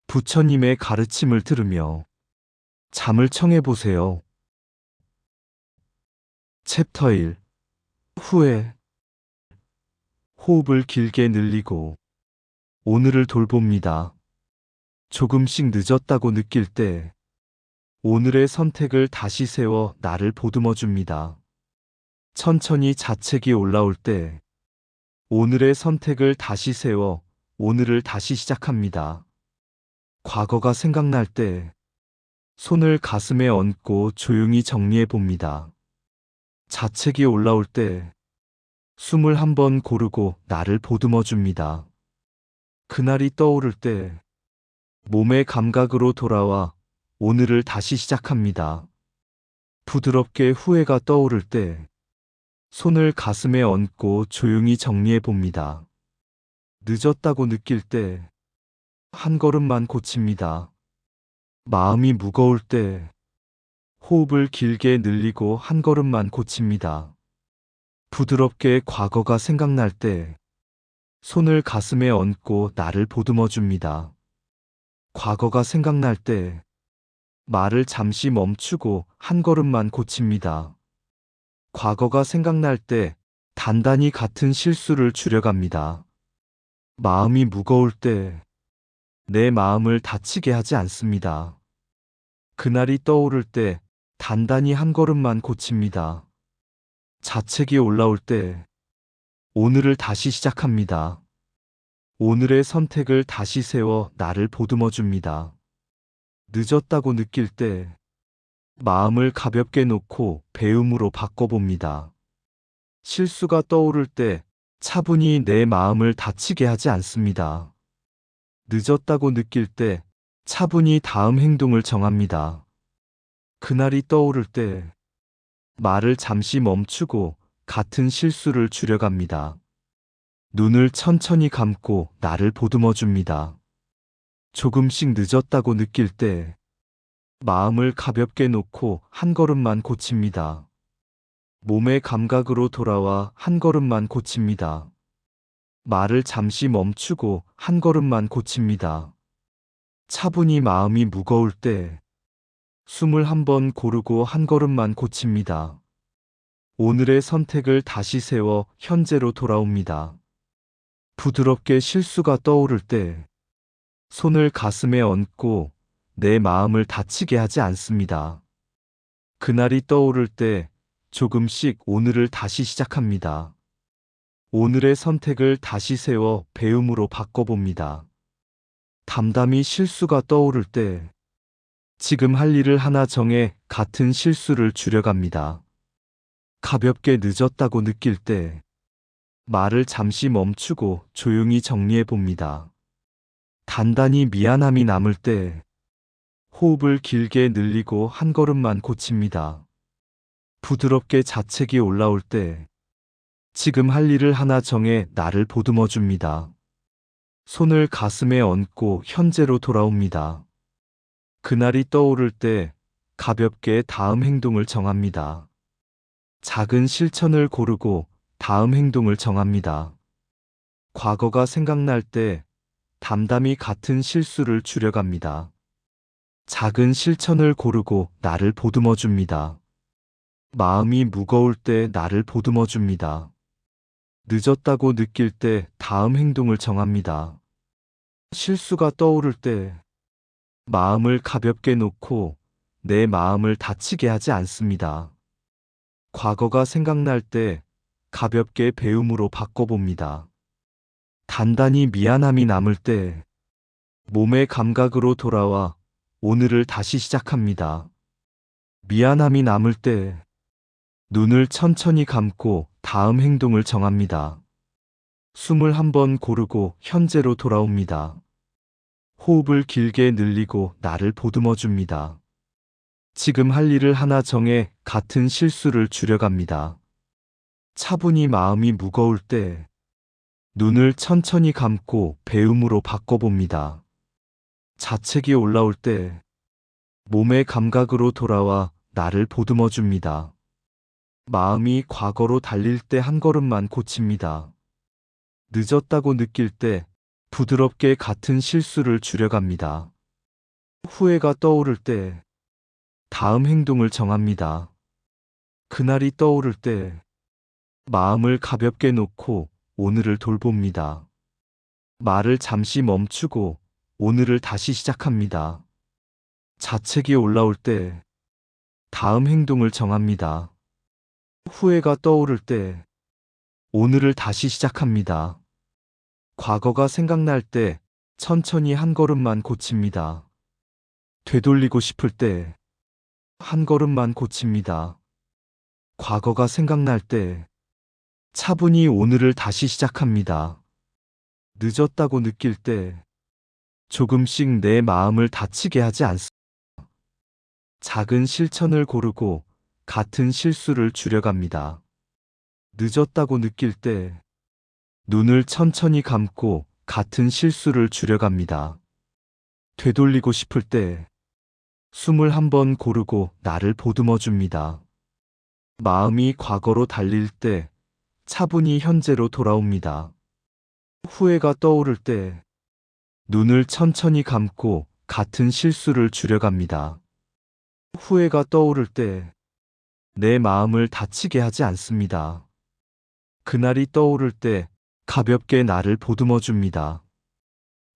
부처님의 가르침을 들으며 잠을 청해보세요. 챕터 1. 후회. 호흡을 길게 늘리고 오늘을 돌봅니다. 조금씩 늦었다고 느낄 때 오늘의 선택을 다시 세워 나를 보듬어 줍니다. 천천히 자책이 올라올 때 오늘의 선택을 다시 세워 오늘을 다시 시작합니다. 과거가 생각날 때 손을 가슴에 얹고 조용히 정리해 봅니다. 자책이 올라올 때 숨을 한번 고르고 나를 보듬어 줍니다. 그날이 떠오를 때 몸의 감각으로 돌아와 오늘을 다시 시작합니다. 부드럽게 후회가 떠오를 때 손을 가슴에 얹고 조용히 정리해 봅니다. 늦었다고 느낄 때 한 걸음만 고칩니다. 마음이 무거울 때 호흡을 길게 늘리고 한 걸음만 고칩니다. 부드럽게 과거가 생각날 때 손을 가슴에 얹고 나를 보듬어 줍니다. 과거가 생각날 때 말을 잠시 멈추고 한 걸음만 고칩니다. 과거가 생각날 때 단단히 같은 실수를 줄여갑니다. 마음이 무거울 때 내 마음을 다치게 하지 않습니다. 그날이 떠오를 때 단단히 한 걸음만 고칩니다. 자책이 올라올 때 오늘을 다시 시작합니다. 오늘의 선택을 다시 세워 나를 보듬어 줍니다. 늦었다고 느낄 때 마음을 가볍게 놓고 배움으로 바꿔봅니다. 실수가 떠오를 때 차분히 내 마음을 다치게 하지 않습니다. 늦었다고 느낄 때 차분히 다음 행동을 정합니다. 그날이 떠오를 때 말을 잠시 멈추고 같은 실수를 줄여갑니다. 눈을 천천히 감고 나를 보듬어 줍니다. 조금씩 늦었다고 느낄 때 마음을 가볍게 놓고 한 걸음만 고칩니다. 몸의 감각으로 돌아와 한 걸음만 고칩니다. 말을 잠시 멈추고 한 걸음만 고칩니다. 차분히 마음이 무거울 때 숨을 한번 고르고 한 걸음만 고칩니다. 오늘의 선택을 다시 세워 현재로 돌아옵니다. 부드럽게 실수가 떠오를 때 손을 가슴에 얹고 내 마음을 다치게 하지 않습니다. 그날이 떠오를 때 조금씩 오늘을 다시 시작합니다. 오늘의 선택을 다시 세워 배움으로 바꿔봅니다. 담담히 실수가 떠오를 때 지금 할 일을 하나 정해 같은 실수를 줄여갑니다. 가볍게 늦었다고 느낄 때 말을 잠시 멈추고 조용히 정리해 봅니다. 단단히 미안함이 남을 때 호흡을 길게 늘리고 한 걸음만 고칩니다. 부드럽게 자책이 올라올 때 지금 할 일을 하나 정해 나를 보듬어 줍니다. 손을 가슴에 얹고 현재로 돌아옵니다. 그날이 떠오를 때 가볍게 다음 행동을 정합니다. 작은 실천을 고르고 다음 행동을 정합니다. 과거가 생각날 때 담담히 같은 실수를 줄여갑니다. 작은 실천을 고르고 나를 보듬어 줍니다. 마음이 무거울 때 나를 보듬어 줍니다. 늦었다고 느낄 때 다음 행동을 정합니다. 실수가 떠오를 때 마음을 가볍게 놓고 내 마음을 다치게 하지 않습니다. 과거가 생각날 때 가볍게 배움으로 바꿔봅니다. 단단히 미안함이 남을 때 몸의 감각으로 돌아와 오늘을 다시 시작합니다. 미안함이 남을 때 눈을 천천히 감고 다음 행동을 정합니다. 숨을 한번 고르고 현재로 돌아옵니다. 호흡을 길게 늘리고 나를 보듬어 줍니다. 지금 할 일을 하나 정해 같은 실수를 줄여갑니다. 차분히 마음이 무거울 때 눈을 천천히 감고 배움으로 바꿔봅니다. 자책이 올라올 때 몸의 감각으로 돌아와 나를 보듬어 줍니다. 마음이 과거로 달릴 때 한 걸음만 고칩니다. 늦었다고 느낄 때 부드럽게 같은 실수를 줄여갑니다. 후회가 떠오를 때 다음 행동을 정합니다. 그날이 떠오를 때 마음을 가볍게 놓고 오늘을 돌봅니다. 말을 잠시 멈추고 오늘을 다시 시작합니다. 자책이 올라올 때 다음 행동을 정합니다. 후회가 떠오를 때 오늘을 다시 시작합니다. 과거가 생각날 때 천천히 한 걸음만 고칩니다. 되돌리고 싶을 때 한 걸음만 고칩니다. 과거가 생각날 때 차분히 오늘을 다시 시작합니다. 늦었다고 느낄 때 조금씩 내 마음을 다치게 하지 않습니다. 작은 실천을 고르고 같은 실수를 줄여갑니다. 늦었다고 느낄 때 눈을 천천히 감고 같은 실수를 줄여갑니다. 되돌리고 싶을 때 숨을 한번 고르고 나를 보듬어 줍니다. 마음이 과거로 달릴 때 차분히 현재로 돌아옵니다. 후회가 떠오를 때 눈을 천천히 감고 같은 실수를 줄여갑니다. 후회가 떠오를 때 내 마음을 다치게 하지 않습니다. 그날이 떠오를 때 가볍게 나를 보듬어 줍니다.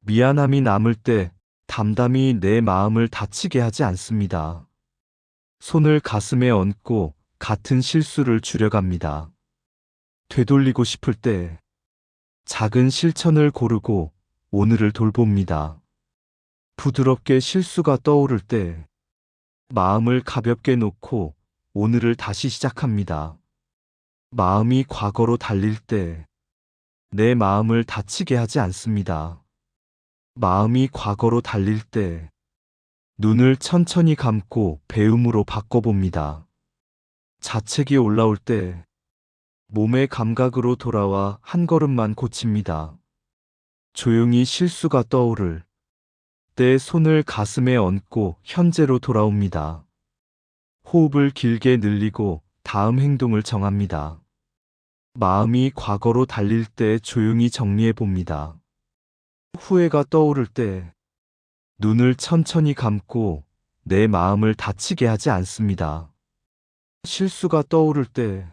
미안함이 남을 때 담담히 내 마음을 다치게 하지 않습니다. 손을 가슴에 얹고 같은 실수를 줄여갑니다. 되돌리고 싶을 때 작은 실천을 고르고 오늘을 돌봅니다. 부드럽게 실수가 떠오를 때 마음을 가볍게 놓고 오늘을 다시 시작합니다. 마음이 과거로 달릴 때 내 마음을 다치게 하지 않습니다. 마음이 과거로 달릴 때 눈을 천천히 감고 배움으로 바꿔봅니다. 자책이 올라올 때 몸의 감각으로 돌아와 한 걸음만 고칩니다. 조용히 실수가 떠오를 때 손을 가슴에 얹고 현재로 돌아옵니다. 호흡을 길게 늘리고 다음 행동을 정합니다. 마음이 과거로 달릴 때 조용히 정리해 봅니다. 후회가 떠오를 때 눈을 천천히 감고 내 마음을 다치게 하지 않습니다. 실수가 떠오를 때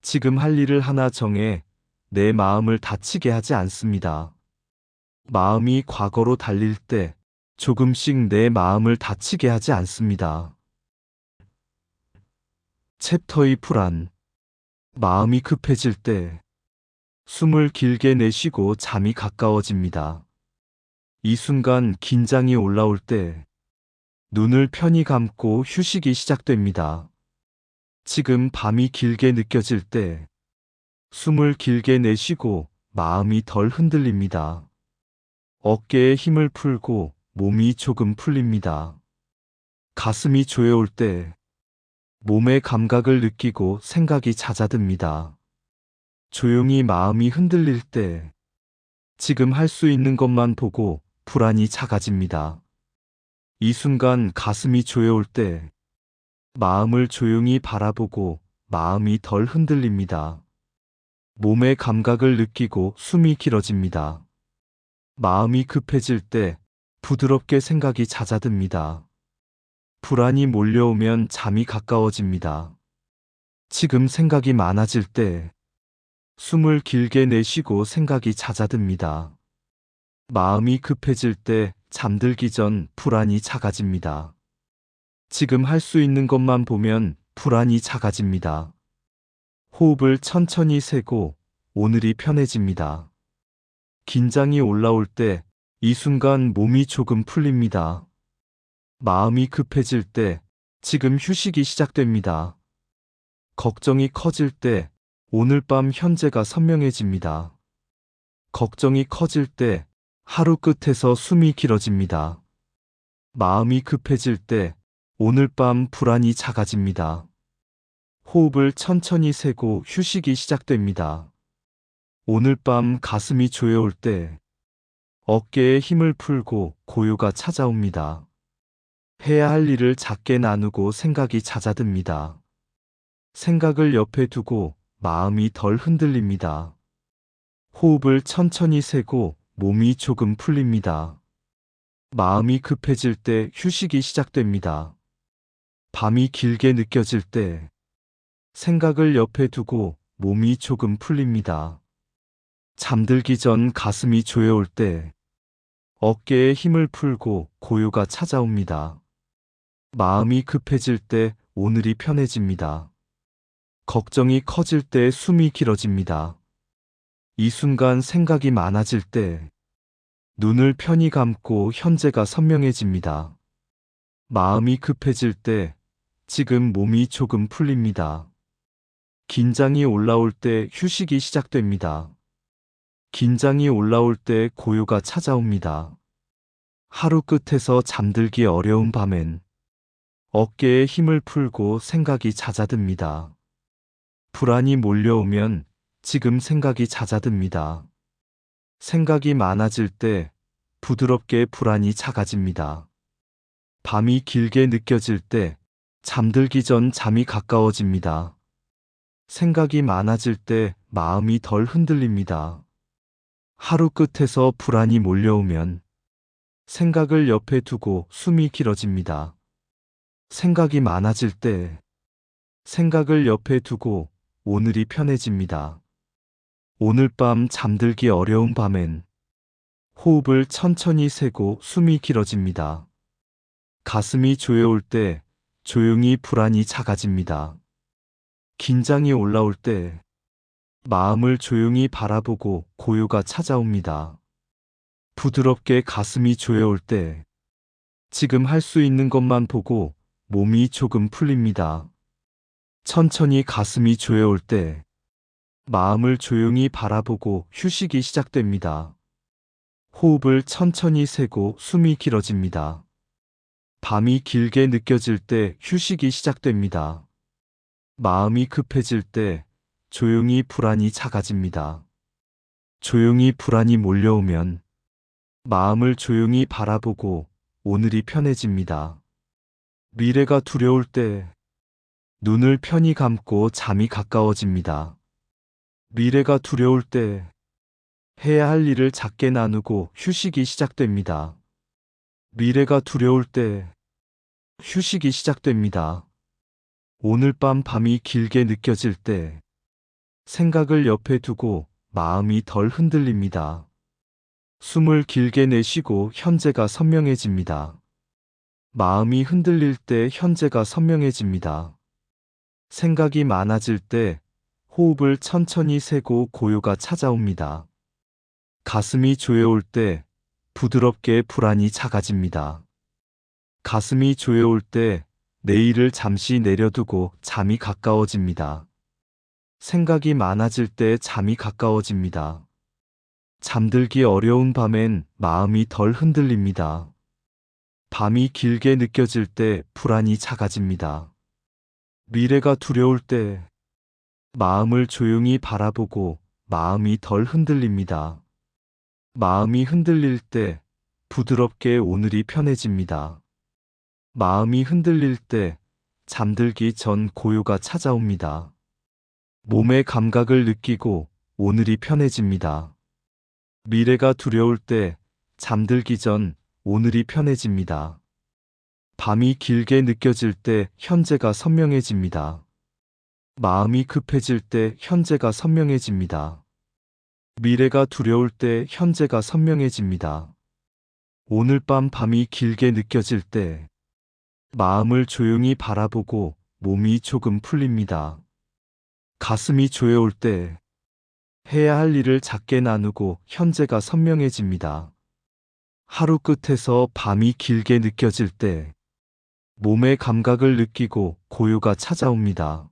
지금 할 일을 하나 정해 내 마음을 다치게 하지 않습니다. 마음이 과거로 달릴 때 조금씩 내 마음을 다치게 하지 않습니다. 챕터 2 불안. 마음이 급해질 때 숨을 길게 내쉬고 잠이 가까워집니다. 이 순간 긴장이 올라올 때 눈을 편히 감고 휴식이 시작됩니다. 지금 밤이 길게 느껴질 때 숨을 길게 내쉬고 마음이 덜 흔들립니다. 어깨에 힘을 풀고 몸이 조금 풀립니다. 가슴이 조여올 때 몸의 감각을 느끼고 생각이 잦아듭니다. 조용히 마음이 흔들릴 때 지금 할 수 있는 것만 보고 불안이 작아집니다. 이 순간 가슴이 조여올 때 마음을 조용히 바라보고 마음이 덜 흔들립니다. 몸의 감각을 느끼고 숨이 길어집니다. 마음이 급해질 때 부드럽게 생각이 잦아듭니다. 불안이 몰려오면 잠이 가까워집니다. 지금 생각이 많아질 때 숨을 길게 내쉬고 생각이 잦아듭니다. 마음이 급해질 때 잠들기 전 불안이 작아집니다. 지금 할 수 있는 것만 보면 불안이 작아집니다. 호흡을 천천히 세고 오늘이 편해집니다. 긴장이 올라올 때 이 순간 몸이 조금 풀립니다. 마음이 급해질 때 지금 휴식이 시작됩니다. 걱정이 커질 때 오늘 밤 현재가 선명해집니다. 걱정이 커질 때 하루 끝에서 숨이 길어집니다. 마음이 급해질 때 오늘 밤 불안이 작아집니다. 호흡을 천천히 세고 휴식이 시작됩니다. 오늘 밤 가슴이 조여올 때 어깨에 힘을 풀고 고요가 찾아옵니다. 해야 할 일을 작게 나누고 생각이 잦아듭니다. 생각을 옆에 두고 마음이 덜 흔들립니다. 호흡을 천천히 세고 몸이 조금 풀립니다. 마음이 급해질 때 휴식이 시작됩니다. 밤이 길게 느껴질 때 생각을 옆에 두고 몸이 조금 풀립니다. 잠들기 전 가슴이 조여올 때 어깨에 힘을 풀고 고요가 찾아옵니다. 마음이 급해질 때 오늘이 편해집니다. 걱정이 커질 때 숨이 길어집니다. 이 순간 생각이 많아질 때 눈을 편히 감고 현재가 선명해집니다. 마음이 급해질 때 지금 몸이 조금 풀립니다. 긴장이 올라올 때 휴식이 시작됩니다. 긴장이 올라올 때 고요가 찾아옵니다. 하루 끝에서 잠들기 어려운 밤엔 어깨에 힘을 풀고 생각이 잦아듭니다. 불안이 몰려오면 지금 생각이 잦아듭니다. 생각이 많아질 때 부드럽게 불안이 작아집니다. 밤이 길게 느껴질 때 잠들기 전 잠이 가까워집니다. 생각이 많아질 때 마음이 덜 흔들립니다. 하루 끝에서 불안이 몰려오면 생각을 옆에 두고 숨이 길어집니다. 생각이 많아질 때 생각을 옆에 두고 오늘이 편해집니다. 오늘 밤 잠들기 어려운 밤엔 호흡을 천천히 세고 숨이 길어집니다. 가슴이 조여올 때 조용히 불안이 작아집니다. 긴장이 올라올 때 마음을 조용히 바라보고 고요가 찾아옵니다. 부드럽게 가슴이 조여올 때 지금 할 수 있는 것만 보고 몸이 조금 풀립니다. 천천히 가슴이 조여올 때 마음을 조용히 바라보고 휴식이 시작됩니다. 호흡을 천천히 세고 숨이 길어집니다. 밤이 길게 느껴질 때 휴식이 시작됩니다. 마음이 급해질 때 조용히 불안이 작아집니다. 조용히 불안이 몰려오면 마음을 조용히 바라보고 오늘이 편해집니다. 미래가 두려울 때 눈을 편히 감고 잠이 가까워집니다. 미래가 두려울 때 해야 할 일을 작게 나누고 휴식이 시작됩니다. 미래가 두려울 때 휴식이 시작됩니다. 오늘 밤이 길게 느껴질 때 생각을 옆에 두고 마음이 덜 흔들립니다. 숨을 길게 내쉬고 현재가 선명해집니다. 마음이 흔들릴 때 현재가 선명해집니다. 생각이 많아질 때 호흡을 천천히 세고 고요가 찾아옵니다. 가슴이 조여올 때 부드럽게 불안이 작아집니다. 가슴이 조여올 때 내일을 잠시 내려두고 잠이 가까워집니다. 생각이 많아질 때 잠이 가까워집니다. 잠들기 어려운 밤엔 마음이 덜 흔들립니다. 밤이 길게 느껴질 때 불안이 작아집니다. 미래가 두려울 때 마음을 조용히 바라보고 마음이 덜 흔들립니다. 마음이 흔들릴 때 부드럽게 오늘이 편해집니다. 마음이 흔들릴 때 잠들기 전 고요가 찾아옵니다. 몸의 감각을 느끼고 오늘이 편해집니다. 미래가 두려울 때 잠들기 전 오늘이 편해집니다. 밤이 길게 느껴질 때 현재가 선명해집니다. 마음이 급해질 때 현재가 선명해집니다. 미래가 두려울 때 현재가 선명해집니다. 오늘 밤이 길게 느껴질 때 마음을 조용히 바라보고 몸이 조금 풀립니다. 가슴이 조여올 때 해야 할 일을 작게 나누고 현재가 선명해집니다. 하루 끝에서 밤이 길게 느껴질 때 몸의 감각을 느끼고 고요가 찾아옵니다.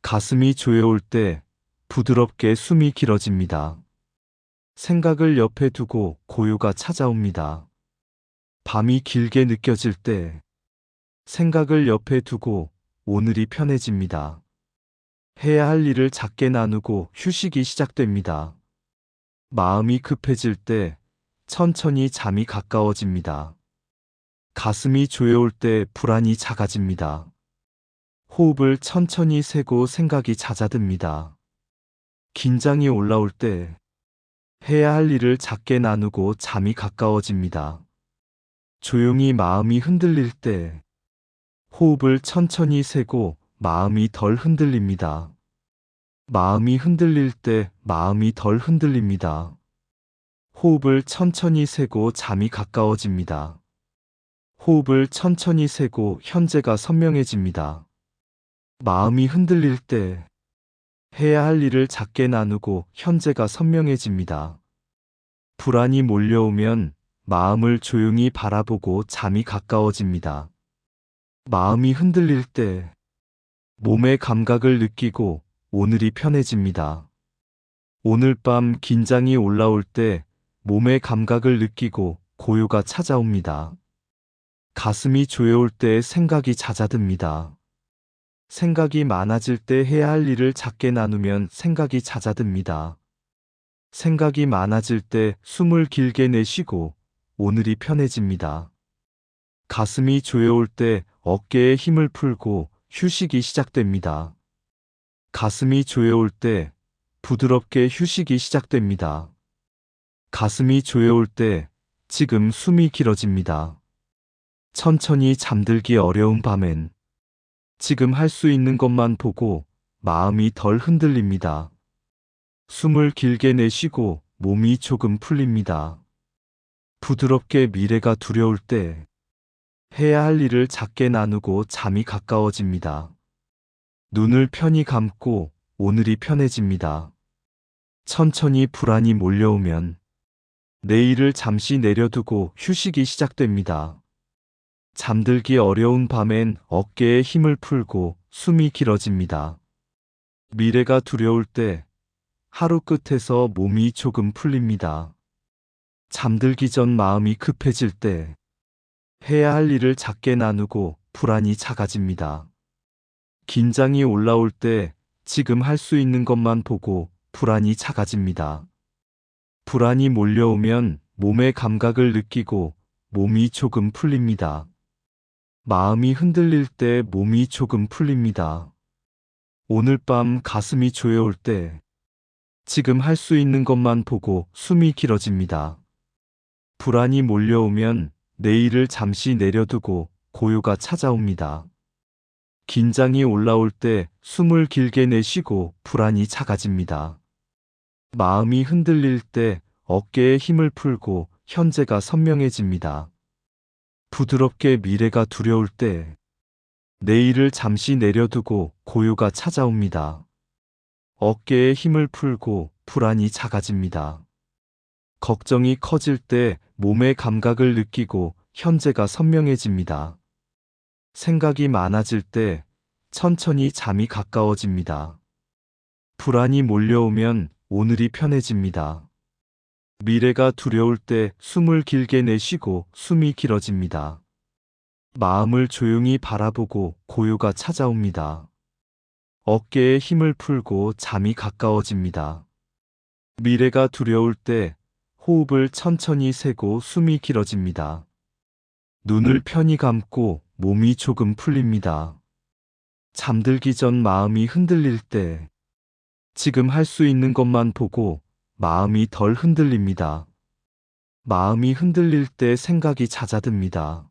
가슴이 조여올 때 부드럽게 숨이 길어집니다. 생각을 옆에 두고 고요가 찾아옵니다. 밤이 길게 느껴질 때 생각을 옆에 두고 오늘이 편해집니다. 해야 할 일을 작게 나누고 휴식이 시작됩니다. 마음이 급해질 때 천천히 잠이 가까워집니다. 가슴이 조여올 때 불안이 작아집니다. 호흡을 천천히 세고 생각이 잦아듭니다. 긴장이 올라올 때 해야 할 일을 작게 나누고 잠이 가까워집니다. 조용히 마음이 흔들릴 때 호흡을 천천히 세고 마음이 덜 흔들립니다. 마음이 흔들릴 때 마음이 덜 흔들립니다. 호흡을 천천히 세고 잠이 가까워집니다. 호흡을 천천히 세고 현재가 선명해집니다. 마음이 흔들릴 때 해야 할 일을 작게 나누고 현재가 선명해집니다. 불안이 몰려오면 마음을 조용히 바라보고 잠이 가까워집니다. 마음이 흔들릴 때 몸의 감각을 느끼고 오늘이 편해집니다. 오늘 밤 긴장이 올라올 때 몸의 감각을 느끼고 고요가 찾아옵니다. 가슴이 조여올 때 생각이 잦아듭니다. 생각이 많아질 때 해야 할 일을 작게 나누면 생각이 잦아듭니다. 생각이 많아질 때 숨을 길게 내쉬고 오늘이 편해집니다. 가슴이 조여올 때 어깨에 힘을 풀고 휴식이 시작됩니다. 가슴이 조여올 때 부드럽게 휴식이 시작됩니다. 가슴이 조여올 때 지금 숨이 길어집니다. 천천히 잠들기 어려운 밤엔 지금 할 수 있는 것만 보고 마음이 덜 흔들립니다. 숨을 길게 내쉬고 몸이 조금 풀립니다. 부드럽게 미래가 두려울 때 해야 할 일을 작게 나누고 잠이 가까워집니다. 눈을 편히 감고 오늘이 편해집니다. 천천히 불안이 몰려오면 내일을 잠시 내려두고 휴식이 시작됩니다. 잠들기 어려운 밤엔 어깨에 힘을 풀고 숨이 길어집니다. 미래가 두려울 때 하루 끝에서 몸이 조금 풀립니다. 잠들기 전 마음이 급해질 때 해야 할 일을 작게 나누고 불안이 작아집니다. 긴장이 올라올 때 지금 할 수 있는 것만 보고 불안이 작아집니다. 불안이 몰려오면 몸의 감각을 느끼고 몸이 조금 풀립니다. 마음이 흔들릴 때 몸이 조금 풀립니다. 오늘 밤 가슴이 조여올 때 지금 할 수 있는 것만 보고 숨이 길어집니다. 불안이 몰려오면 내일을 잠시 내려두고 고요가 찾아옵니다. 긴장이 올라올 때 숨을 길게 내쉬고 불안이 작아집니다. 마음이 흔들릴 때 어깨에 힘을 풀고 현재가 선명해집니다. 부드럽게 미래가 두려울 때 내일을 잠시 내려두고 고요가 찾아옵니다. 어깨에 힘을 풀고 불안이 작아집니다. 걱정이 커질 때 몸의 감각을 느끼고 현재가 선명해집니다. 생각이 많아질 때 천천히 잠이 가까워집니다. 불안이 몰려오면 오늘이 편해집니다. 미래가 두려울 때 숨을 길게 내쉬고 숨이 길어집니다. 마음을 조용히 바라보고 고요가 찾아옵니다. 어깨에 힘을 풀고 잠이 가까워집니다. 미래가 두려울 때 호흡을 천천히 세고 숨이 길어집니다. 눈을 편히 감고 몸이 조금 풀립니다. 잠들기 전 마음이 흔들릴 때 지금 할 수 있는 것만 보고 마음이 덜 흔들립니다. 마음이 흔들릴 때 생각이 잦아듭니다.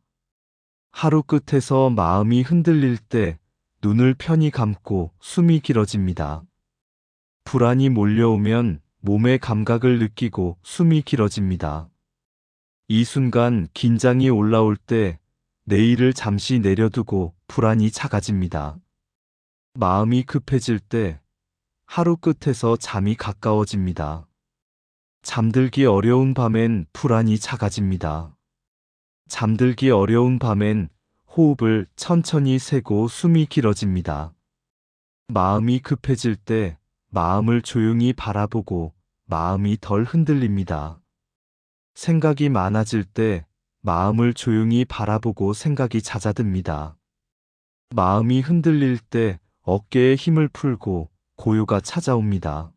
하루 끝에서 마음이 흔들릴 때 눈을 편히 감고 숨이 길어집니다. 불안이 몰려오면 몸의 감각을 느끼고 숨이 길어집니다. 이 순간 긴장이 올라올 때 내일을 잠시 내려두고 불안이 작아집니다. 마음이 급해질 때 하루 끝에서 잠이 가까워집니다. 잠들기 어려운 밤엔 불안이 작아집니다. 잠들기 어려운 밤엔 호흡을 천천히 세고 숨이 길어집니다. 마음이 급해질 때 마음을 조용히 바라보고 마음이 덜 흔들립니다. 생각이 많아질 때 마음을 조용히 바라보고 생각이 잦아듭니다. 마음이 흔들릴 때 어깨에 힘을 풀고 고요가 찾아옵니다.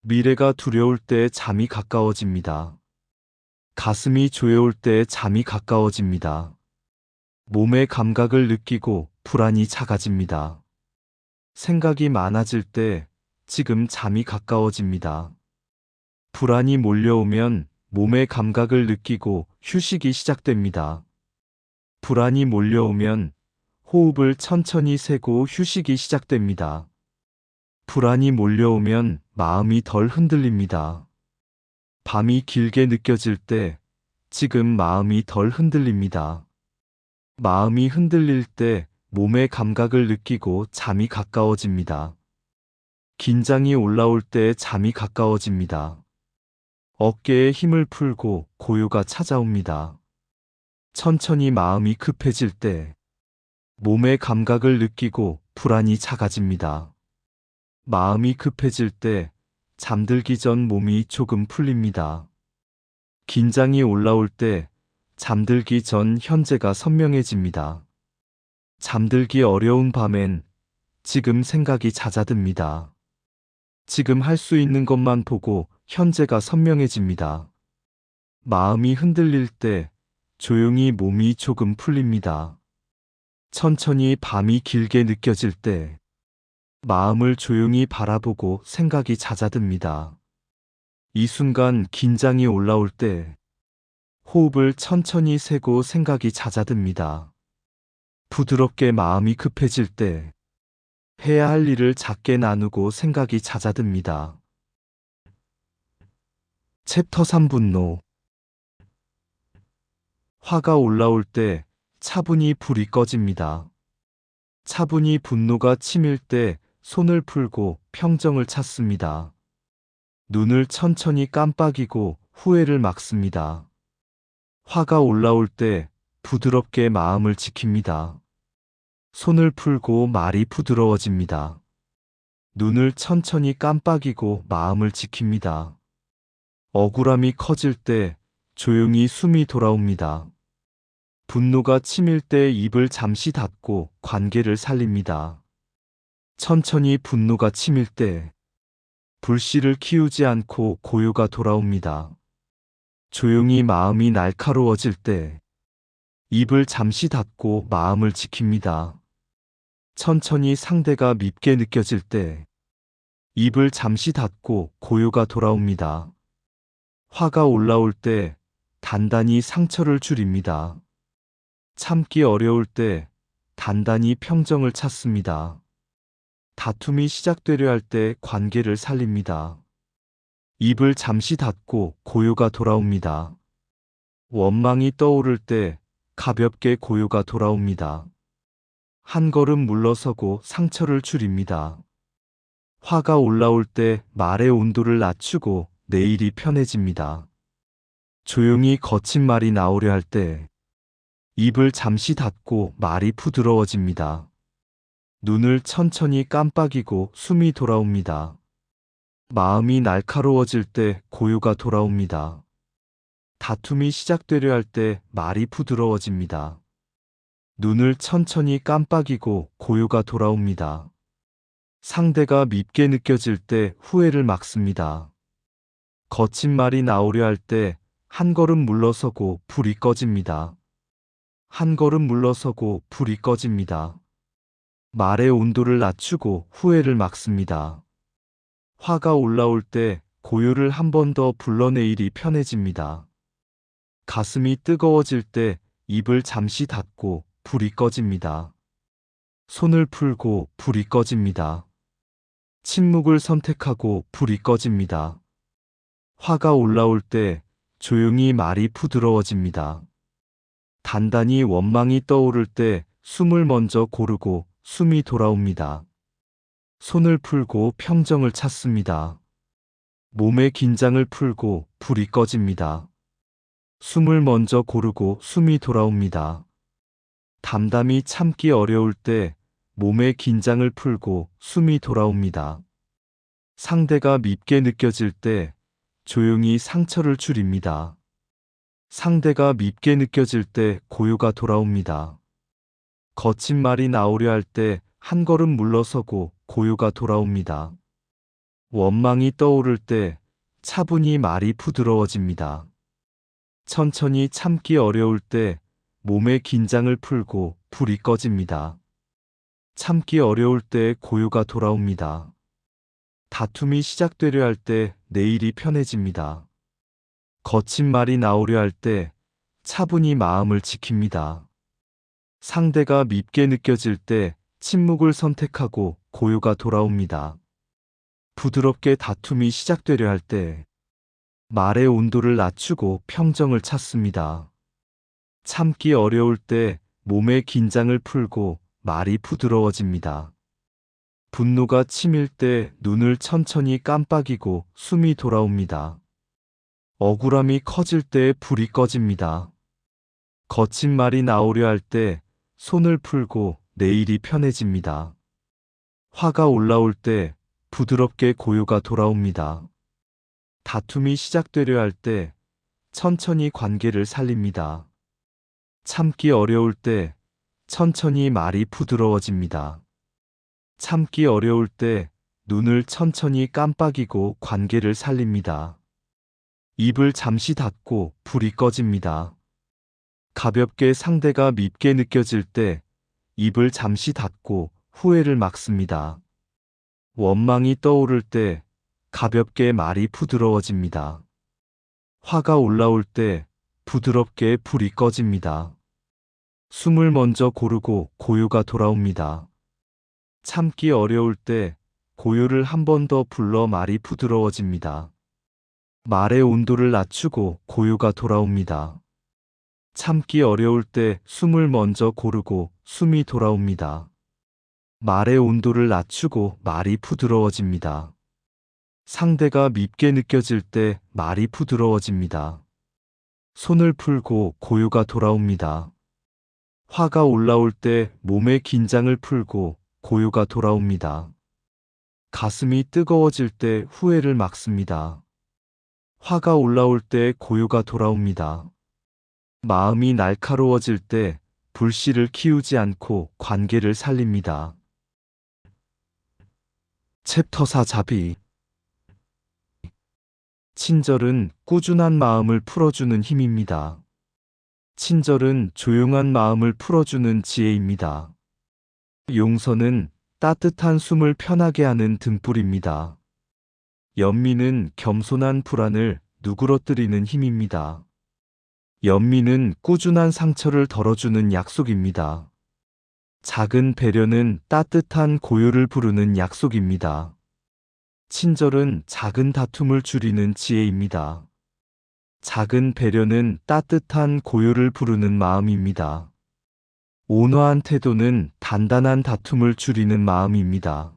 미래가 두려울 때 잠이 가까워집니다. 가슴이 조여올 때 잠이 가까워집니다. 몸의 감각을 느끼고 불안이 작아집니다. 생각이 많아질 때 지금 잠이 가까워집니다. 불안이 몰려오면 몸의 감각을 느끼고 휴식이 시작됩니다. 불안이 몰려오면 호흡을 천천히 세고 휴식이 시작됩니다. 불안이 몰려오면 마음이 덜 흔들립니다. 밤이 길게 느껴질 때 지금 마음이 덜 흔들립니다. 마음이 흔들릴 때 몸의 감각을 느끼고 잠이 가까워집니다. 긴장이 올라올 때 잠이 가까워집니다. 어깨에 힘을 풀고 고요가 찾아옵니다. 천천히 마음이 급해질 때 몸의 감각을 느끼고 불안이 작아집니다. 마음이 급해질 때 잠들기 전 몸이 조금 풀립니다. 긴장이 올라올 때 잠들기 전 현재가 선명해집니다. 잠들기 어려운 밤엔 지금 생각이 잦아듭니다. 지금 할 수 있는 것만 보고 현재가 선명해집니다. 마음이 흔들릴 때 조용히 몸이 조금 풀립니다. 천천히 밤이 길게 느껴질 때 마음을 조용히 바라보고 생각이 잦아듭니다. 이 순간 긴장이 올라올 때 호흡을 천천히 세고 생각이 잦아듭니다. 부드럽게 마음이 급해질 때 해야 할 일을 작게 나누고 생각이 잦아듭니다. 챕터 3 분노. 화가 올라올 때 차분히 불이 꺼집니다. 차분히 분노가 치밀 때 손을 풀고 평정을 찾습니다. 눈을 천천히 깜빡이고 후회를 막습니다. 화가 올라올 때 부드럽게 마음을 지킵니다. 손을 풀고 말이 부드러워집니다. 눈을 천천히 깜빡이고 마음을 지킵니다. 억울함이 커질 때 조용히 숨이 돌아옵니다. 분노가 치밀 때 입을 잠시 닫고 관계를 살립니다. 천천히 분노가 치밀 때 불씨를 키우지 않고 고요가 돌아옵니다. 조용히 마음이 날카로워질 때 입을 잠시 닫고 마음을 지킵니다. 천천히 상대가 밉게 느껴질 때 입을 잠시 닫고 고요가 돌아옵니다. 화가 올라올 때 단단히 상처를 줄입니다. 참기 어려울 때 단단히 평정을 찾습니다. 다툼이 시작되려 할 때 관계를 살립니다. 입을 잠시 닫고 고요가 돌아옵니다. 원망이 떠오를 때 가볍게 고요가 돌아옵니다. 한 걸음 물러서고 상처를 줄입니다. 화가 올라올 때 말의 온도를 낮추고 내일이 편해집니다. 조용히 거친 말이 나오려 할 때 입을 잠시 닫고 말이 부드러워집니다. 눈을 천천히 깜빡이고 숨이 돌아옵니다. 마음이 날카로워질 때 고요가 돌아옵니다. 다툼이 시작되려 할 때 말이 부드러워집니다. 눈을 천천히 깜빡이고 고요가 돌아옵니다. 상대가 밉게 느껴질 때 후회를 막습니다. 거친 말이 나오려 할 때 한 걸음 물러서고 불이 꺼집니다. 한 걸음 물러서고 불이 꺼집니다. 말의 온도를 낮추고 후회를 막습니다. 화가 올라올 때 고요를 한 번 더 불러내일이 편해집니다. 가슴이 뜨거워질 때 입을 잠시 닫고 불이 꺼집니다. 손을 풀고 불이 꺼집니다. 침묵을 선택하고 불이 꺼집니다. 화가 올라올 때 조용히 말이 부드러워집니다. 단단히 원망이 떠오를 때 숨을 먼저 고르고 숨이 돌아옵니다. 손을 풀고 평정을 찾습니다. 몸의 긴장을 풀고 불이 꺼집니다. 숨을 먼저 고르고 숨이 돌아옵니다. 담담히 참기 어려울 때 몸의 긴장을 풀고 숨이 돌아옵니다. 상대가 밉게 느껴질 때 조용히 상처를 줄입니다. 상대가 밉게 느껴질 때 고요가 돌아옵니다. 거친 말이 나오려 할 때 한 걸음 물러서고 고요가 돌아옵니다. 원망이 떠오를 때 차분히 말이 부드러워집니다. 천천히 참기 어려울 때 몸의 긴장을 풀고 불이 꺼집니다. 참기 어려울 때 고요가 돌아옵니다. 다툼이 시작되려 할 때 내일이 편해집니다. 거친 말이 나오려 할 때 차분히 마음을 지킵니다. 상대가 밉게 느껴질 때 침묵을 선택하고 고요가 돌아옵니다. 부드럽게 다툼이 시작되려 할 때 말의 온도를 낮추고 평정을 찾습니다. 참기 어려울 때 몸의 긴장을 풀고 말이 부드러워집니다. 분노가 치밀 때 눈을 천천히 깜빡이고 숨이 돌아옵니다. 억울함이 커질 때 불이 꺼집니다. 거친 말이 나오려 할 때 손을 풀고 내일이 편해집니다. 화가 올라올 때 부드럽게 고요가 돌아옵니다. 다툼이 시작되려 할 때 천천히 관계를 살립니다. 참기 어려울 때 천천히 말이 부드러워집니다. 참기 어려울 때 눈을 천천히 깜빡이고 관계를 살립니다. 입을 잠시 닫고 불이 꺼집니다. 가볍게 상대가 밉게 느껴질 때 입을 잠시 닫고 후회를 막습니다. 원망이 떠오를 때 가볍게 말이 부드러워집니다. 화가 올라올 때 부드럽게 불이 꺼집니다. 숨을 먼저 고르고 고요가 돌아옵니다. 참기 어려울 때 고요를 한 번 더 불러 말이 부드러워집니다. 말의 온도를 낮추고 고요가 돌아옵니다. 참기 어려울 때 숨을 먼저 고르고 숨이 돌아옵니다. 말의 온도를 낮추고 말이 부드러워집니다. 상대가 밉게 느껴질 때 말이 부드러워집니다. 손을 풀고 고요가 돌아옵니다. 화가 올라올 때 몸의 긴장을 풀고 고요가 돌아옵니다. 가슴이 뜨거워질 때 후회를 막습니다. 화가 올라올 때 고요가 돌아옵니다. 마음이 날카로워질 때 불씨를 키우지 않고 관계를 살립니다. 챕터 4 자비. 친절은 꾸준한 마음을 풀어주는 힘입니다. 친절은 조용한 마음을 풀어주는 지혜입니다. 용서는 따뜻한 숨을 편하게 하는 등불입니다. 연민은 겸손한 불안을 누그러뜨리는 힘입니다. 연민은 꾸준한 상처를 덜어주는 약속입니다. 작은 배려는 따뜻한 고요를 부르는 약속입니다. 친절은 작은 다툼을 줄이는 지혜입니다. 작은 배려는 따뜻한 고요를 부르는 마음입니다. 온화한 태도는 단단한 다툼을 줄이는 마음입니다.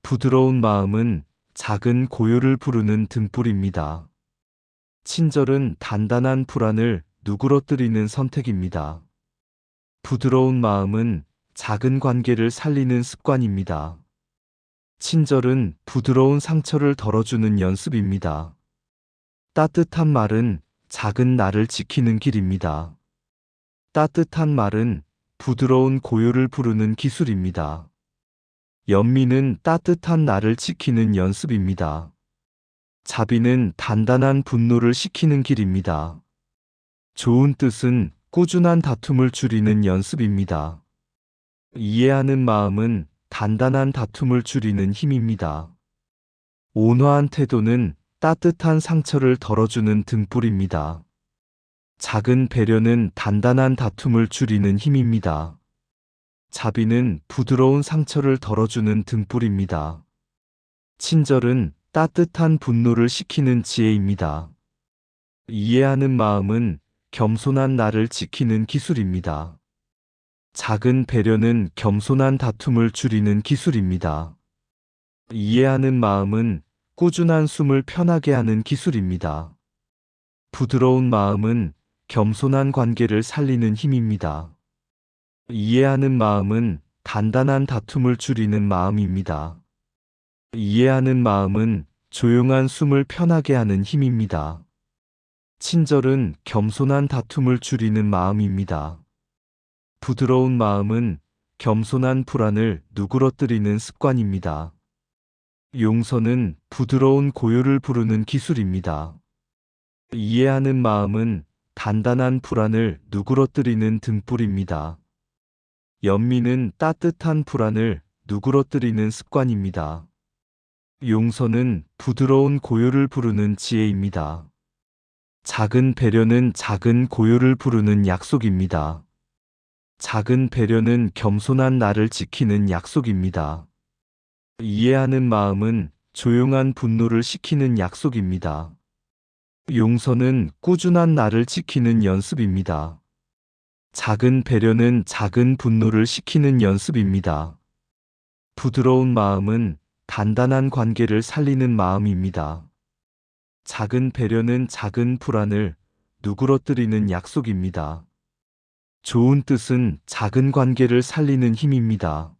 부드러운 마음은 작은 고요를 부르는 등불입니다. 친절은 단단한 불안을 누그러뜨리는 선택입니다. 부드러운 마음은 작은 관계를 살리는 습관입니다. 친절은 부드러운 상처를 덜어주는 연습입니다. 따뜻한 말은 작은 나를 지키는 길입니다. 따뜻한 말은 부드러운 고요를 부르는 기술입니다. 연민은 따뜻한 나를 지키는 연습입니다. 자비는 단단한 분노를 식히는 길입니다. 좋은 뜻은 꾸준한 다툼을 줄이는 연습입니다. 이해하는 마음은 단단한 다툼을 줄이는 힘입니다. 온화한 태도는 따뜻한 상처를 덜어주는 등불입니다. 작은 배려는 단단한 다툼을 줄이는 힘입니다. 자비는 부드러운 상처를 덜어주는 등불입니다. 친절은 따뜻한 분노를 식히는 지혜입니다. 이해하는 마음은 겸손한 나를 지키는 기술입니다. 작은 배려는 겸손한 다툼을 줄이는 기술입니다. 이해하는 마음은 꾸준한 숨을 편하게 하는 기술입니다. 부드러운 마음은 겸손한 관계를 살리는 힘입니다. 이해하는 마음은 단단한 다툼을 줄이는 마음입니다. 이해하는 마음은 조용한 숨을 편하게 하는 힘입니다. 친절은 겸손한 다툼을 줄이는 마음입니다. 부드러운 마음은 겸손한 불안을 누그러뜨리는 습관입니다. 용서는 부드러운 고요를 부르는 기술입니다. 이해하는 마음은 단단한 불안을 누그러뜨리는 등불입니다. 연민은 따뜻한 불안을 누그러뜨리는 습관입니다. 용서는 부드러운 고요를 부르는 지혜입니다. 작은 배려는 작은 고요를 부르는 약속입니다. 작은 배려는 겸손한 나를 지키는 약속입니다. 이해하는 마음은 조용한 분노를 식히는 약속입니다. 용서는 꾸준한 나를 지키는 연습입니다. 작은 배려는 작은 분노를 식히는 연습입니다. 부드러운 마음은 단단한 관계를 살리는 마음입니다. 작은 배려는 작은 불안을 누그러뜨리는 약속입니다. 좋은 뜻은 작은 관계를 살리는 힘입니다.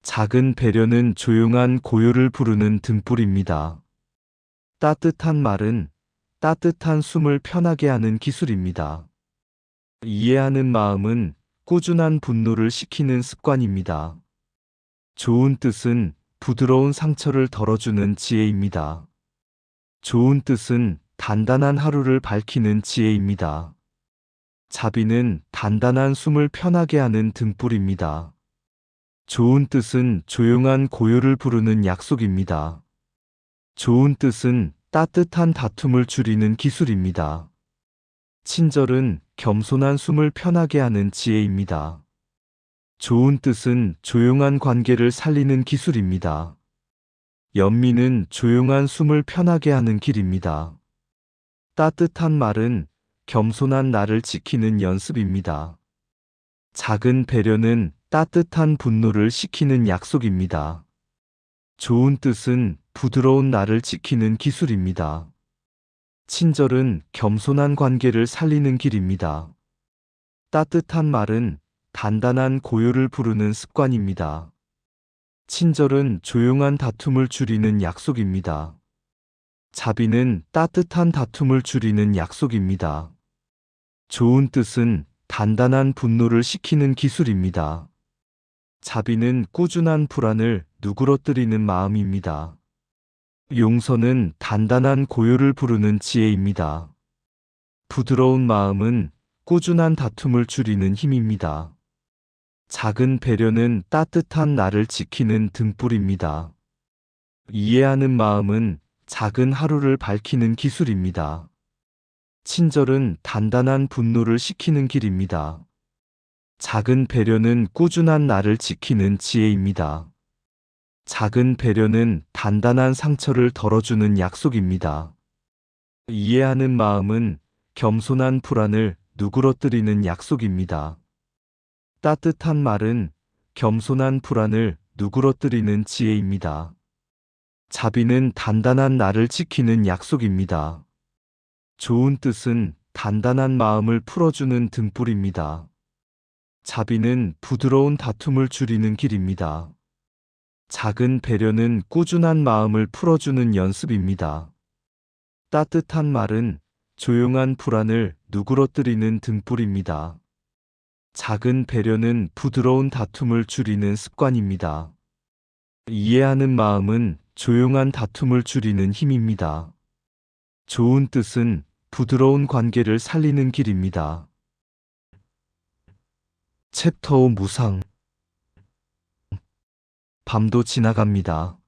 작은 배려는 조용한 고요를 부르는 등불입니다. 따뜻한 말은 따뜻한 숨을 편하게 하는 기술입니다. 이해하는 마음은 꾸준한 분노를 식히는 습관입니다. 좋은 뜻은 부드러운 상처를 덜어주는 지혜입니다. 좋은 뜻은 단단한 하루를 밝히는 지혜입니다. 자비는 단단한 숨을 편하게 하는 등불입니다. 좋은 뜻은 조용한 고요를 부르는 약속입니다. 좋은 뜻은 따뜻한 다툼을 줄이는 기술입니다. 친절은 겸손한 숨을 편하게 하는 지혜입니다. 좋은 뜻은 조용한 관계를 살리는 기술입니다. 연민은 조용한 숨을 편하게 하는 길입니다. 따뜻한 말은 겸손한 나를 지키는 연습입니다. 작은 배려는 따뜻한 분노를 식히는 약속입니다. 좋은 뜻은 부드러운 나를 지키는 기술입니다. 친절은 겸손한 관계를 살리는 길입니다. 따뜻한 말은 단단한 고요를 부르는 습관입니다. 친절은 조용한 다툼을 줄이는 약속입니다. 자비는 따뜻한 다툼을 줄이는 약속입니다. 좋은 뜻은 단단한 분노를 식히는 기술입니다. 자비는 꾸준한 불안을 누그러뜨리는 마음입니다. 용서는 단단한 고요를 부르는 지혜입니다. 부드러운 마음은 꾸준한 다툼을 줄이는 힘입니다. 작은 배려는 따뜻한 나를 지키는 등불입니다. 이해하는 마음은 작은 하루를 밝히는 기술입니다. 친절은 단단한 분노를 식히는 길입니다. 작은 배려는 꾸준한 나를 지키는 지혜입니다. 작은 배려는 단단한 상처를 덜어주는 약속입니다. 이해하는 마음은 겸손한 불안을 누그러뜨리는 약속입니다. 따뜻한 말은 겸손한 불안을 누그러뜨리는 지혜입니다. 자비는 단단한 나를 지키는 약속입니다. 좋은 뜻은 단단한 마음을 풀어주는 등불입니다. 자비는 부드러운 다툼을 줄이는 길입니다. 작은 배려는 꾸준한 마음을 풀어주는 연습입니다. 따뜻한 말은 조용한 불안을 누그러뜨리는 등불입니다. 작은 배려는 부드러운 다툼을 줄이는 습관입니다. 이해하는 마음은 조용한 다툼을 줄이는 힘입니다. 좋은 뜻은 부드러운 관계를 살리는 길입니다. 챕터 5 무상. 밤도 지나갑니다.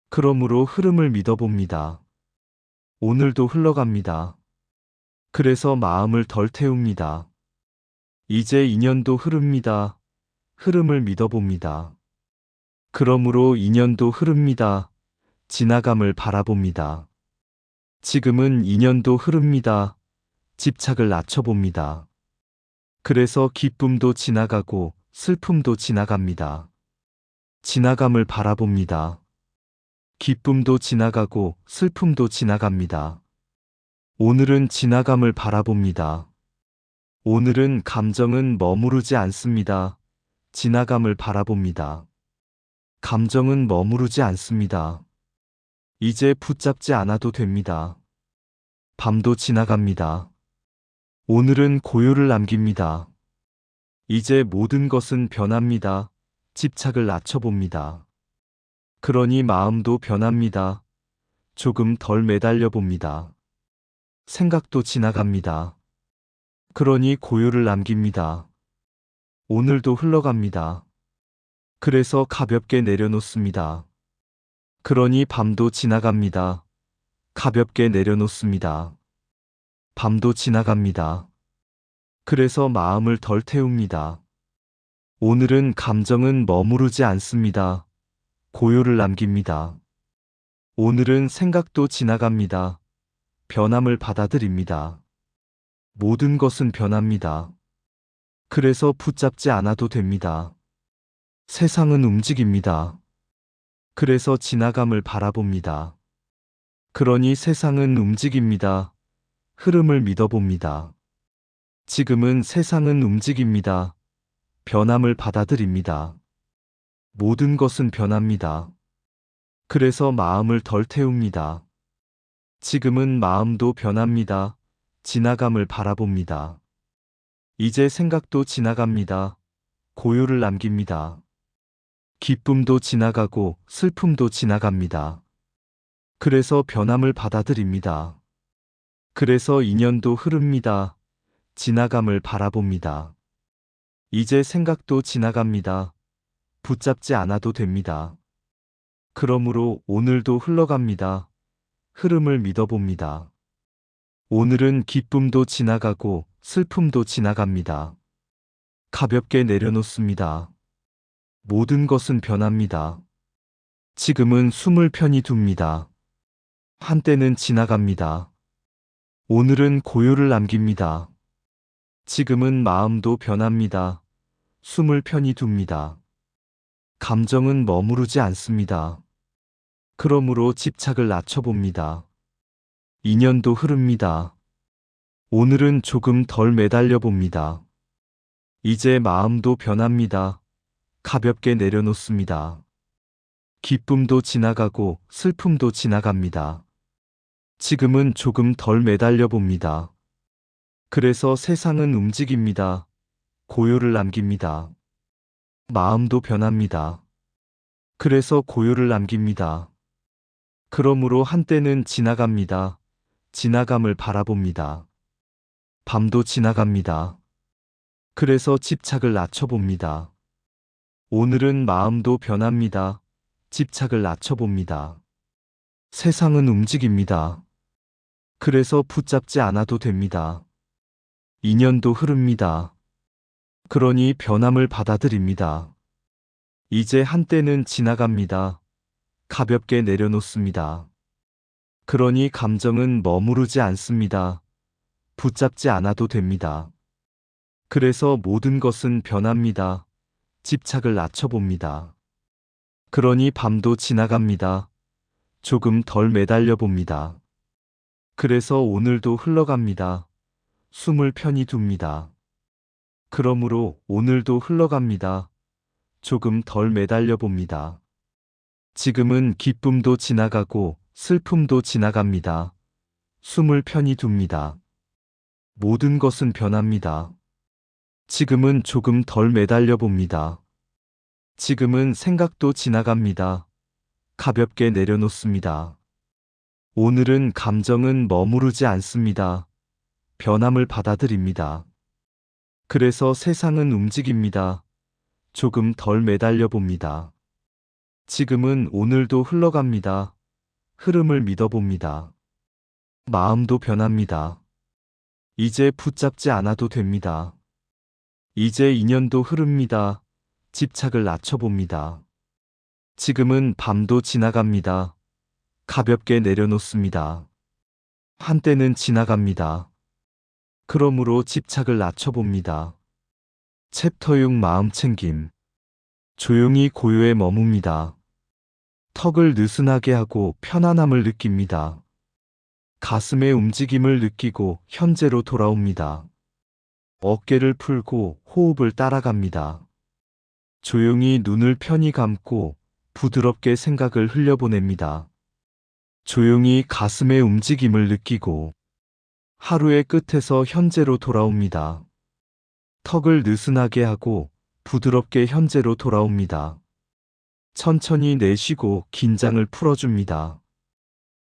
그러므로 흐름을 믿어봅니다. 오늘도 흘러갑니다. 그래서 마음을 덜 태웁니다. 이제 인연도 흐릅니다. 흐름을 믿어봅니다. 그러므로 인연도 흐릅니다. 지나감을 바라봅니다. 지금은 인연도 흐릅니다. 집착을 낮춰봅니다. 그래서 기쁨도 지나가고 슬픔도 지나갑니다. 지나감을 바라봅니다. 기쁨도 지나가고 슬픔도 지나갑니다. 오늘은 지나감을 바라봅니다. 오늘은 감정은 머무르지 않습니다. 지나감을 바라봅니다. 감정은 머무르지 않습니다. 이제 붙잡지 않아도 됩니다. 밤도 지나갑니다. 오늘은 고요를 남깁니다. 이제 모든 것은 변합니다. 집착을 낮춰봅니다. 그러니 마음도 변합니다. 조금 덜 매달려 봅니다. 생각도 지나갑니다. 그러니 고요를 남깁니다. 오늘도 흘러갑니다. 그래서 가볍게 내려놓습니다. 그러니 밤도 지나갑니다. 가볍게 내려놓습니다. 밤도 지나갑니다. 그래서 마음을 덜 태웁니다. 오늘은 감정은 머무르지 않습니다. 고요를 남깁니다. 오늘은 생각도 지나갑니다. 변함을 받아들입니다. 모든 것은 변합니다. 그래서 붙잡지 않아도 됩니다. 세상은 움직입니다. 그래서 지나감을 바라봅니다. 그러니 세상은 움직입니다. 흐름을 믿어봅니다. 지금은 세상은 움직입니다. 변함을 받아들입니다. 모든 것은 변합니다. 그래서 마음을 덜 태웁니다. 지금은 마음도 변합니다. 지나감을 바라봅니다. 이제 생각도 지나갑니다. 고요를 남깁니다. 기쁨도 지나가고 슬픔도 지나갑니다. 그래서 변함을 받아들입니다. 그래서 인연도 흐릅니다. 지나감을 바라봅니다. 이제 생각도 지나갑니다. 붙잡지 않아도 됩니다. 그러므로 오늘도 흘러갑니다. 흐름을 믿어봅니다. 오늘은 기쁨도 지나가고 슬픔도 지나갑니다. 가볍게 내려놓습니다. 모든 것은 변합니다. 지금은 숨을 편히 둡니다. 한때는 지나갑니다. 오늘은 고요를 남깁니다. 지금은 마음도 변합니다. 숨을 편히 둡니다. 감정은 머무르지 않습니다. 그러므로 집착을 낮춰봅니다. 인연도 흐릅니다. 오늘은 조금 덜 매달려 봅니다. 이제 마음도 변합니다. 가볍게 내려놓습니다. 기쁨도 지나가고 슬픔도 지나갑니다. 지금은 조금 덜 매달려 봅니다. 그래서 세상은 움직입니다. 고요를 남깁니다. 마음도 변합니다. 그래서 고요를 남깁니다. 그러므로 한때는 지나갑니다. 지나감을 바라봅니다. 밤도 지나갑니다. 그래서 집착을 낮춰봅니다. 오늘은 마음도 변합니다. 집착을 낮춰봅니다. 세상은 움직입니다. 그래서 붙잡지 않아도 됩니다. 인연도 흐릅니다. 그러니 변함을 받아들입니다. 이제 한때는 지나갑니다. 가볍게 내려놓습니다. 그러니 감정은 머무르지 않습니다. 붙잡지 않아도 됩니다. 그래서 모든 것은 변합니다. 집착을 낮춰봅니다. 그러니 밤도 지나갑니다. 조금 덜 매달려 봅니다. 그래서 오늘도 흘러갑니다. 숨을 편히 둡니다. 그러므로 오늘도 흘러갑니다. 조금 덜 매달려 봅니다. 지금은 기쁨도 지나가고 슬픔도 지나갑니다. 숨을 편히 둡니다. 모든 것은 변합니다. 지금은 조금 덜 매달려 봅니다. 지금은 생각도 지나갑니다. 가볍게 내려놓습니다. 오늘은 감정은 머무르지 않습니다. 변함을 받아들입니다. 그래서 세상은 움직입니다. 조금 덜 매달려 봅니다. 지금은 오늘도 흘러갑니다. 흐름을 믿어봅니다. 마음도 변합니다. 이제 붙잡지 않아도 됩니다. 이제 인연도 흐릅니다. 집착을 낮춰봅니다. 지금은 밤도 지나갑니다. 가볍게 내려놓습니다. 한때는 지나갑니다. 그러므로 집착을 낮춰봅니다. 챕터 6 마음챙김. 조용히 고요에 머뭅니다. 턱을 느슨하게 하고 편안함을 느낍니다. 가슴의 움직임을 느끼고 현재로 돌아옵니다. 어깨를 풀고 호흡을 따라갑니다. 조용히 눈을 편히 감고 부드럽게 생각을 흘려보냅니다. 조용히 가슴의 움직임을 느끼고 하루의 끝에서 현재로 돌아옵니다. 턱을 느슨하게 하고 부드럽게 현재로 돌아옵니다. 천천히 내쉬고 긴장을 풀어줍니다.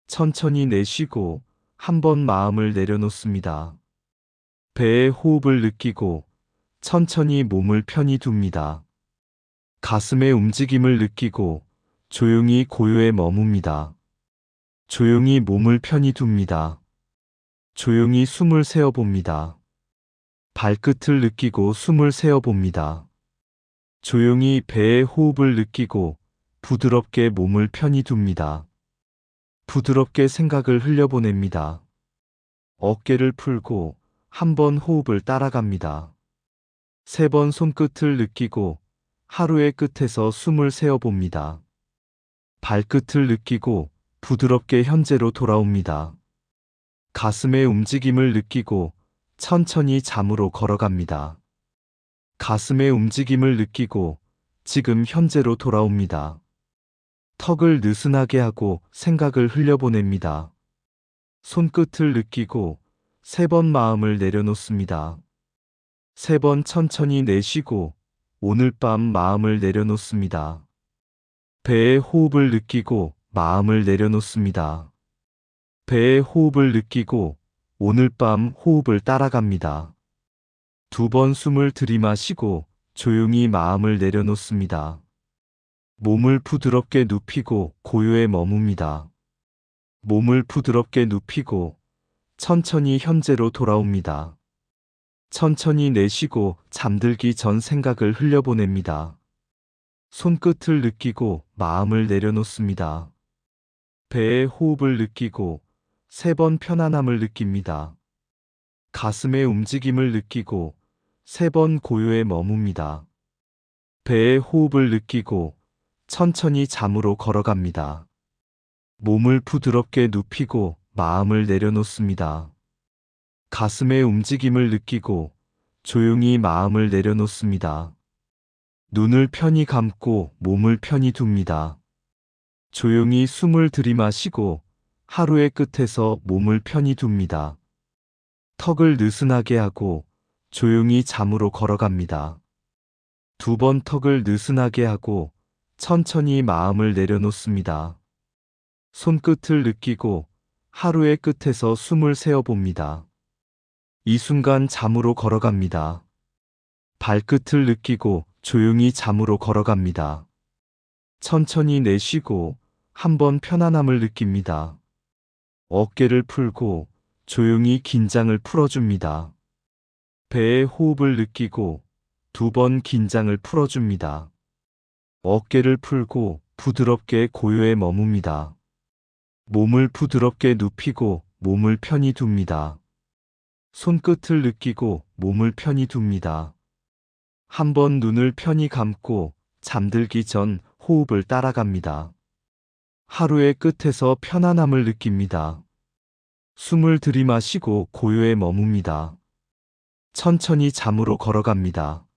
천천히 내쉬고 한번 마음을 내려놓습니다. 배의 호흡을 느끼고 천천히 몸을 편히 둡니다. 가슴의 움직임을 느끼고 조용히 고요에 머뭅니다. 조용히 몸을 편히 둡니다. 조용히 숨을 세어 봅니다. 발끝을 느끼고 숨을 세어 봅니다. 조용히 배의 호흡을 느끼고 부드럽게 몸을 편히 둡니다. 부드럽게 생각을 흘려보냅니다. 어깨를 풀고 한 번 호흡을 따라갑니다. 3번 손끝을 느끼고 하루의 끝에서 숨을 세어 봅니다. 발끝을 느끼고 부드럽게 현재로 돌아옵니다. 가슴의 움직임을 느끼고 천천히 잠으로 걸어갑니다. 가슴의 움직임을 느끼고 지금 현재로 돌아옵니다. 턱을 느슨하게 하고 생각을 흘려보냅니다. 손끝을 느끼고 3번 마음을 내려놓습니다. 3번 천천히 내쉬고 오늘 밤 마음을 내려놓습니다. 배의 호흡을 느끼고 마음을 내려놓습니다. 배의 호흡을 느끼고 오늘 밤 호흡을 따라갑니다. 2번 숨을 들이마시고 조용히 마음을 내려놓습니다. 몸을 부드럽게 눕히고 고요에 머뭅니다. 몸을 부드럽게 눕히고 천천히 현재로 돌아옵니다. 천천히 내쉬고 잠들기 전 생각을 흘려보냅니다. 손끝을 느끼고 마음을 내려놓습니다. 배의 호흡을 느끼고 3번 편안함을 느낍니다. 가슴의 움직임을 느끼고 3번 고요에 머뭅니다. 배의 호흡을 느끼고 천천히 잠으로 걸어갑니다. 몸을 부드럽게 눕히고 마음을 내려놓습니다. 가슴의 움직임을 느끼고 조용히 마음을 내려놓습니다. 눈을 편히 감고 몸을 편히 둡니다. 조용히 숨을 들이마시고 하루의 끝에서 몸을 편히 둡니다. 턱을 느슨하게 하고 조용히 잠으로 걸어갑니다. 2번 턱을 느슨하게 하고 천천히 마음을 내려놓습니다. 손끝을 느끼고 하루의 끝에서 숨을 세어 봅니다. 이 순간 잠으로 걸어갑니다. 발끝을 느끼고 조용히 잠으로 걸어갑니다. 천천히 내쉬고 한번 편안함을 느낍니다. 어깨를 풀고 조용히 긴장을 풀어줍니다. 배의 호흡을 느끼고 2번 긴장을 풀어줍니다. 어깨를 풀고 부드럽게 고요에 머뭅니다. 몸을 부드럽게 눕히고 몸을 편히 둡니다. 손끝을 느끼고 몸을 편히 둡니다. 한번 눈을 편히 감고 잠들기 전 호흡을 따라갑니다. 하루의 끝에서 편안함을 느낍니다. 숨을 들이마시고 고요에 머뭅니다. 천천히 잠으로 걸어갑니다.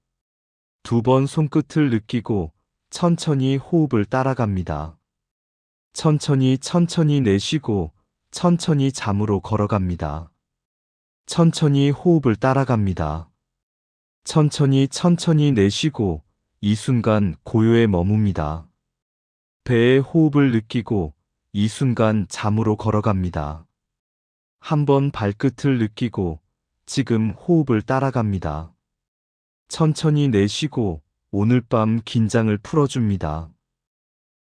2번 손끝을 느끼고 천천히 호흡을 따라갑니다. 천천히 내쉬고 천천히 잠으로 걸어갑니다. 천천히 호흡을 따라갑니다. 천천히 내쉬고 이 순간 고요에 머뭅니다. 배의 호흡을 느끼고 이 순간 잠으로 걸어갑니다. 한번 발끝을 느끼고 지금 호흡을 따라갑니다. 천천히 내쉬고 오늘 밤 긴장을 풀어줍니다.